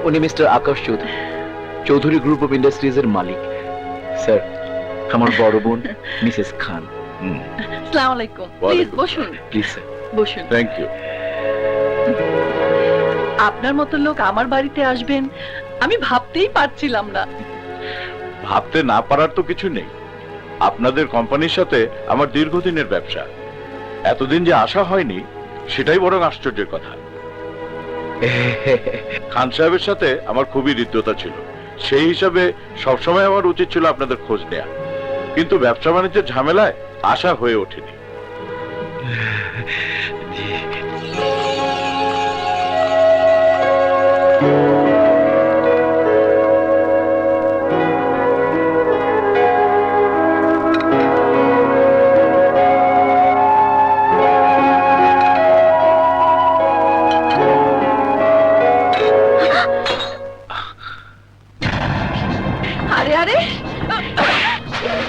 উনি mister Akash Chowdhury, Chowdhury group of industries এর মালিক। Sir, আমার বড় বোন মিসেস খান। আসসালামু আলাইকুম। প্লিজ বসুন। Please sir. বসুন। Thank you. আপনার মতো লোক আমার বাড়িতে আসবেন আমি ভাবতেই পারছিলাম না। ভাবতে না পারার তো কিছু নেই। আপনাদের কোম্পানির সাথে আমার দীর্ঘদিনের ব্যবসা, এতদিন যে আশা হয়নি সেটাই বরং আশ্চর্যের কথা। খান সাহেবের সাথে আমার খুবই হৃদ্যতা ছিল, সেই হিসাবে সবসময় আমার উচিত ছিল আপনাদের খোঁজ নেয়া, কিন্তু ব্যবসা বাণিজ্যের ঝামেলায় আশা হয়ে ওঠেনি। আরে আরে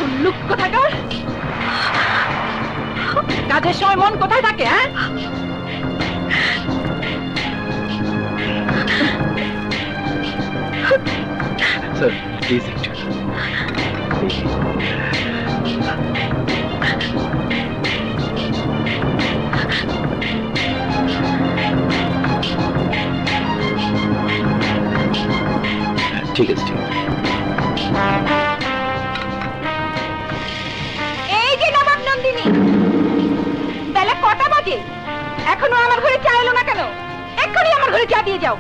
উল্লুক কোথাকার, কাজের সময় মন কোথায় থাকে? হ্যাঁ, স্যার প্লিজ একটু। ঠিক আছে, ঠিক আছে। এই যে নবাব নন্দিনী, বেলা কটা বাজে? এখনো আমার ঘরে চা এলো না কেন? এক্ষুনি আমার ঘরে চা দিয়ে যাও।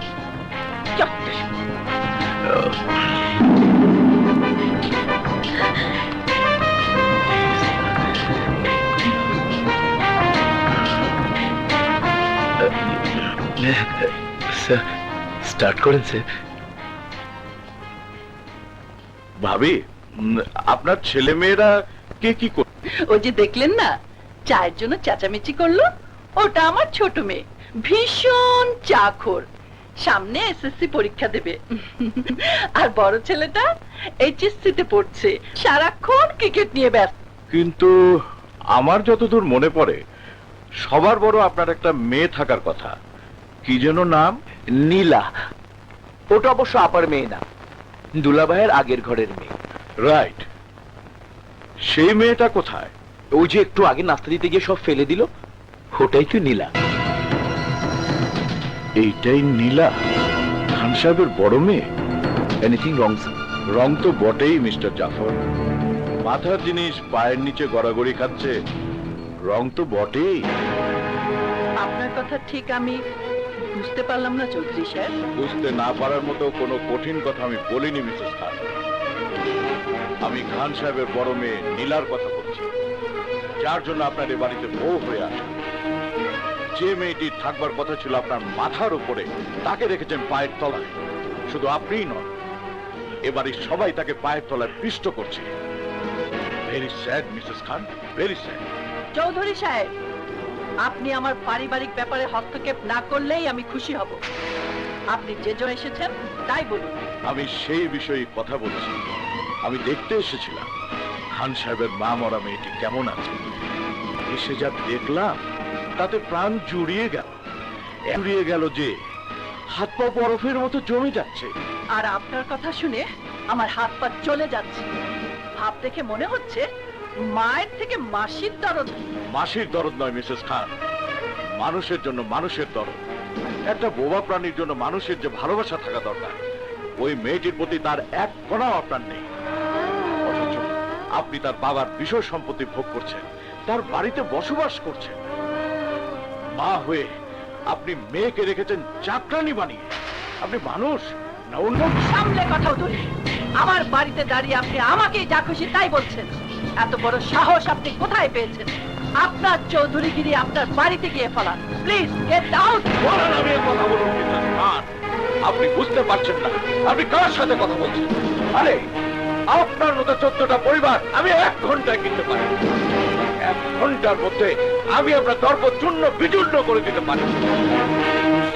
স্যার স্টার্ট করেন স্যার। ভাবি, আপনার ছেলে মেয়েরা কে কি করে? ওই যে দেখলেন না, চায়ের জন্য চেঁচামেচি করলো, ওটা আমার ছোট মেয়ে, ভীষণ চাখোর, সামনে এসএসসি পরীক্ষা দেবে। আর বড় ছেলেটা এইচএসসি তে পড়ছে, সারাক্ষণ ক্রিকেট নিয়ে ব্যস্ত। কিন্তু আমার যতদূর মনে পড়ে সবার বড় আপনার একটা মেয়ে থাকার কথা, কি যেন নাম? নীলা। ওটা অবশ্য আপার মেয়ে না, দুলাভাইয়ের আগের ঘরের মেয়ে। রাইট, সেই মেয়েটা কোথায়? ওই যে একটু আগে নাস্তা দিতে গিয়ে সব ফেলে দিল, ওটাই তো নীলা। এইটাই নীলা, খান সাহেবের বড় মেয়ে? Anything wrong? রং তো বটেই মিস্টার জাফর, মাথার জিনিস পায়ের নিচে গড়াগড়ি খাচ্ছে, রং তো বটেই। আপনার কথা ঠিক আমি বুঝতে পারলাম না চৌধুরী সাহেব। বুঝতে না পারার মতো কোনো কঠিন কথা আমি বলিনি মিসেস খান। আমি খান সাহেবের বড় মেয়ে নীলার কথা বলছি, যার জন্য আপনার এ বাড়িতে বউ হয়ে আসে। যে মেয়েটি থাকবার কথা ছিল আপনার মাথার উপরে, তাকে রেখেছেন পায়ের তলায়। শুধু আপনিই নন, এ বাড়ির সবাই তাকে পায়ের তলায় পিষ্ট করছে। ভেরি স্যাড মিসেস খান, ভেরি স্যাড। চৌধুরী সাহেব, আপনি আমার পারিবারিক ব্যাপারে হস্তক্ষেপ না করলেই আমি খুশি হব। আপনি যে জন্য এসেছেন তাই বলুন। আমি সেই বিষয়ে কথা বলছি। আমি দেখতে এসেছিলাম খান সাহেবের মা মরা মেয়েটি কেমন আছে। এসে যা দেখলাম তাতে প্রাণ জুড়িয়ে গেল যে হাত পা বরফের মতো জমে যাচ্ছে। আর আপনার কথা শুনে আমার হাত পা চলে যাচ্ছে। ভাব দেখে মনে হচ্ছে মায়ের থেকে মাসির দরদ। মাসির দরদ নয় মিসেস খান, মানুষের জন্য মানুষের দরদ। একটা বোবা প্রাণীর জন্য মানুষের যে ভালোবাসা থাকা দরকার, ওই মেয়েটির প্রতি তার এক কণাও আপনার নেই। অথচ আপনি তার বাবার বিষয় সম্পত্তি ভোগ করছেন, তার বাড়িতে বসবাস করছেন। মা হয়ে আপনি মেয়েকে রেখেছেন চাকরানি বানিয়ে। আপনি মানুষ না অন্য? সামনে কথা তুলি। আমার বাড়িতে দাঁড়িয়ে আপনি আমাকে যা খুশি তাই বলছেন। এত বড় সাহস আপনি কোথায় পেয়েছেন? আপনার চৌধুরীগিরি আপনার বাড়িতে গিয়ে ফেলান। Please get out. বলেন আমি কথা বলুন কিনা? আপনি বুঝতে পারছেন না আপনি কার সাথে কথা বলছেন। আরে আপনার মতো 14টা পরিবার আমি 1 ঘন্টায় কিনতে পারি। 1 ঘন্টার মধ্যে আমি আপনার দর্প চূর্ণ বিচূর্ণ করে দিতে পারি।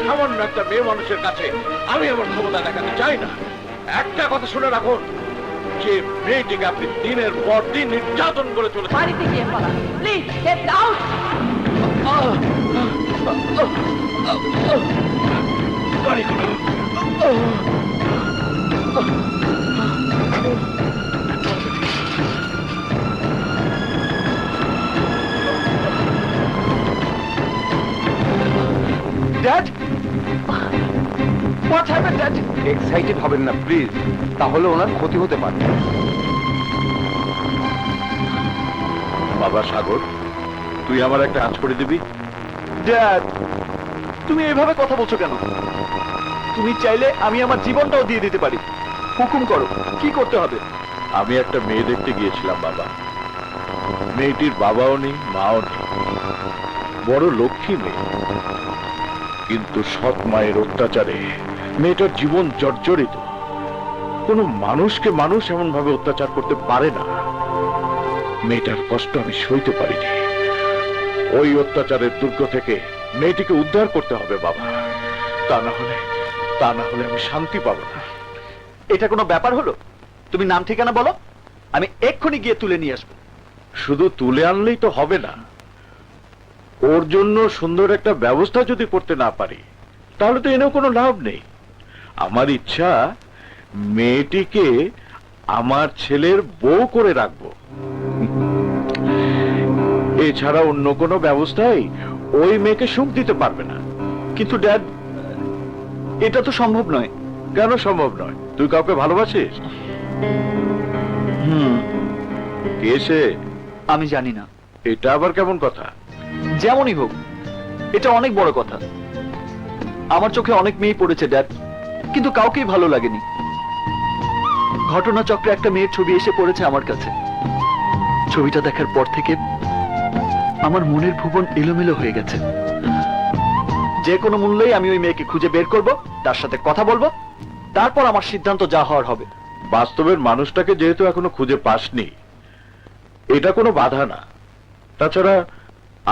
সামান্য একটা মেয়ে মানুষের কাছে আমি আমার ক্ষমতা দেখাতে চাই না। একটা কথা শুনে রাখুন, যে মেয়েটিকে আপনি দিনের পর দিন নির্যাতন করে চলে বাড়িতে গিয়ে ফেলান। Please get out. বাড়ি dad, what happened dad? Excited হবেন না প্লিজ, তাহলে ওনার ক্ষতি হতে পারে। বাবা সাগর, তুই আমার একটা কাজ করে দিবি? ড্যাড, তুমি এইভাবে কথা বলছো কেন? তুমি চাইলে আমি আমার জীবনটাও দিয়ে দিতে পারি। হুকুম করো, কি করতে হবে? আমি একটা মেয়ে দেখতে গিয়েছিলাম বাবা। মেয়েটির বাবাও নেই, মাও নেই, বড় লক্ষ্মী মেয়ে। কিন্তু সৎ মায়ের অত্যাচারে মেয়েটার জীবন জর্জরিত। কোনো মানুষকে মানুষ এমন ভাবে অত্যাচার করতে পারে না। মেয়েটার কষ্ট আমি সইতে পারিনি। ওই অত্যাচারের দুর্গ থেকে মেয়েটিকে উদ্ধার করতে হবে বাবা, তা না হলে আমি শান্তি পাবো না। এটা কোনো ব্যাপার হলো? তুমি নাম ঠিকানা বলো, আমি এক্ষুনি গিয়ে তুলে নিয়ে আসবো। শুধু তুলে আনলেই তো হবে না, ওর জন্য সুন্দর একটা ব্যবস্থা যদি করতে না পারি তাহলে তো এনেও কোনো লাভ নেই। আমার ইচ্ছা মেয়েটিকে আমার ছেলের বউ করে রাখবো। এছাড়া অন্য কোনো ব্যবস্থাই ওই মেয়েকে সুখ দিতে পারবে না। কিন্তু ড্যাড, এটা তো সম্ভব নয়। কেন সম্ভব নয়? তুই কাউকে ভালোবাসিস? কে সে? আমি জানি না। এটা আবার কেমন কথা? যেমনই হোক, এটা অনেক বড় কথা। আমার চোখে অনেক মেয়ে পড়েছে ড্যাড, কিন্তু কাউকেই ভালো লাগেনি। ঘটনাচক্রে একটা মেয়ের ছবি এসে পড়েছে আমার কাছে। ছবিটা দেখার পর থেকে আমার মনের ভুবন এলোমেলো হয়ে গেছে। যে কোনো মূল্যেই আমি ওই মেয়েকে খুঁজে বের করব, তার সাথে কথা বলবো, তারপর আমার সিদ্ধান্ত যা হওয়ার হবে। বাস্তবের মানুষটাকে যেহেতু এখনো খুঁজে পাসনি, এটা কোনো বাধা না। তাছাড়া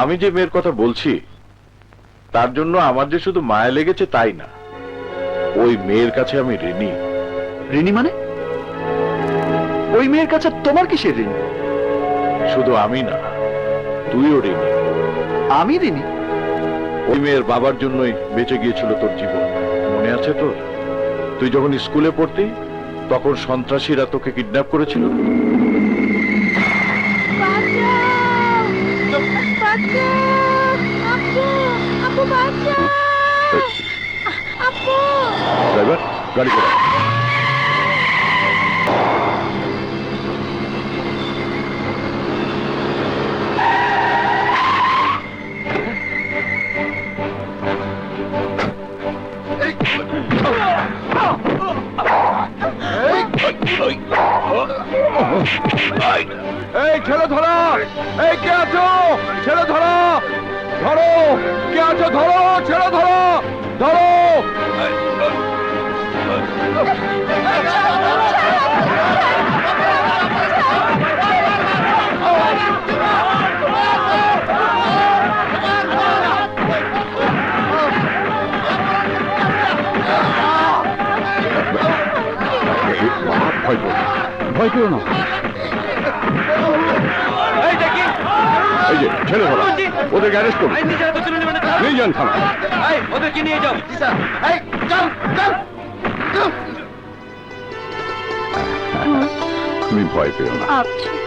আমি যে মেয়ের কথা বলছি তার জন্য আমার যে শুধু মায়া লেগেছে তাই না, ওই মেয়ের কাছে আমি ঋণী। ঋণী মানে? ওই মেয়ের কাছে তোমার কিসের ঋণ? শুধু আমি না, তুইও ঋণী। আমি ঋণী? ওই মেয়ের বাবার জন্যই বেঁচে গিয়েছিল তোর জীবন, মনে আছে তোর? তুই যখন স্কুলে পড়তি তখন সন্ত্রাসীরা তোকে কিডন্যাপ করেছিল। ড্রাইভার, গাড়ি করে। এই ছেলে ধরো! এই কে আছো? ছেলে ধরো! ধরো! কে আছো? ধরো! ছেলে ধরো! ধরো! ভয় পেও না। এই যে ছেলে ধরো, ওদেরকে অ্যারেস্ট করুন। নিয়ে যান থানা। ওদেরকে নিয়ে যাও। তুমি ভয় পেও না,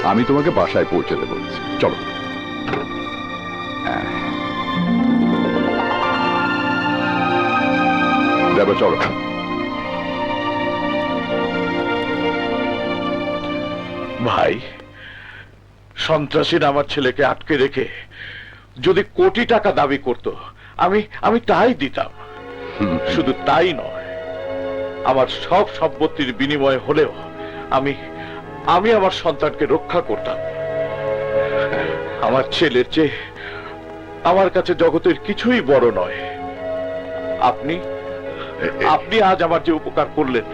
আমি তোমাকে বাসায় পৌঁছে দেবো। চলো। যাবো, চলো। ভাই, সন্ত্রাসীরা আমার ছেলেকে আটকে রেখে যদি কোটি টাকা দাবি করত, আমি তাই দিতাম। শুধু তাই নয়, আমার সব সম্পত্তির বিনিময় হলেও আমি আমার সন্তানকে রক্ষা করতাম। আমার ছেলের চেয়ে আমার কাছে জগতের কিছুই বড় নয়। আপনি আজ আমার যে উপকার করলেন,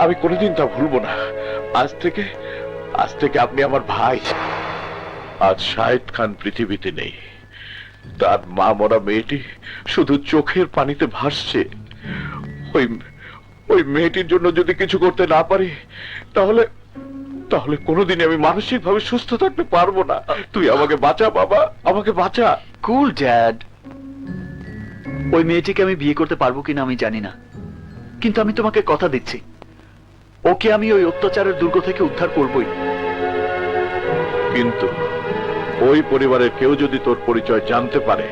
আমি কোনোদিন তা ভুলবো না। আজ থেকে আপনি আমার ভাই। আজ শাহেদ খান পৃথিবীতে নেই, তার মা মরা মেয়েটি শুধু চোখের পানিতে ভাসছে। ওই মেয়েটির জন্য যদি কিছু করতে না পারি তাহলে কোনোদিন আমি মানসিক ভাবে সুস্থ থাকতে পারবো না। তুই আমাকে বাঁচা বাবা, আমাকে বাঁচা। কুল ড্যাড, ওই মেয়েটিকে আমি বিয়ে করতে পারবো কিনা আমি জানি না, কিন্তু আমি তোমাকে কথা দিচ্ছি, ওকে আমি ওই অত্যাচারের দুর্গ থেকে উদ্ধার করবই। কিন্তু ওই পরিবারের কেউ যদি তোর পরিচয় জানতে পারে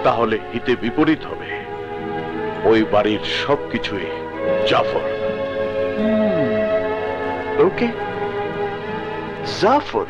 তাহলে হিতে বিপরীত হবে। ওই বাড়ির সবকিছুই জাফর। ওকে, জাফর।